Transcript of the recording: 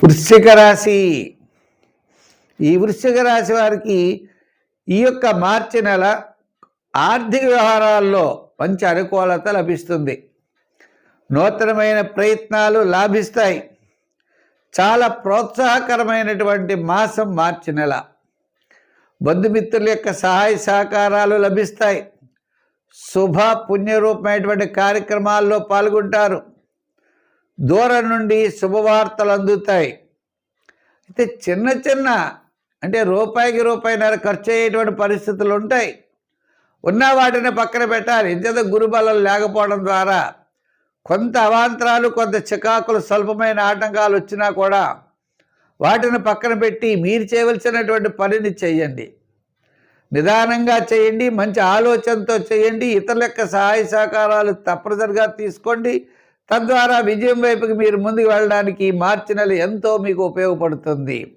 వృశ్చిక రాశి. ఈ వృశ్చిక రాశి వారికి ఈ యొక్క మార్చి నెల ఆర్థిక వ్యవహారాల్లో మంచి అనుకూలత లభిస్తుంది. నూతనమైన ప్రయత్నాలు లాభిస్తాయి. చాలా ప్రోత్సాహకరమైనటువంటి మాసం మార్చి నెల. బంధుమిత్రుల యొక్క సహాయ సహకారాలు లభిస్తాయి. శుభ పుణ్యరూపమైనటువంటి కార్యక్రమాల్లో పాల్గొంటారు. దూరం నుండి శుభవార్తలు అందుతాయి. అయితే చిన్న అంటే రూపాయికి రూపాయిన్నర ఖర్చు అయ్యేటువంటి పరిస్థితులు ఉంటాయి. ఉన్న వాటిని పక్కన పెట్టాలి. ఇంత గురుబలం లేకపోవడం ద్వారా కొంత అవాంతరాలు, కొంత చికాకులు, స్వల్పమైన ఆటంకాలు వచ్చినా కూడా వాటిని పక్కన పెట్టి మీరు చేయవలసినటువంటి పనిని చేయండి. నిదానంగా చేయండి. మంచి ఆలోచనతో చేయండి. ఇతరుల యొక్క సహాయ సహకారాలు తప్పనిసరిగా తీసుకోండి. తద్వారా విజయం వైపుకి మీరు ముందుకు వెళ్ళడానికి మార్చి నెల ఎంతో మీకు ఉపయోగపడుతుంది.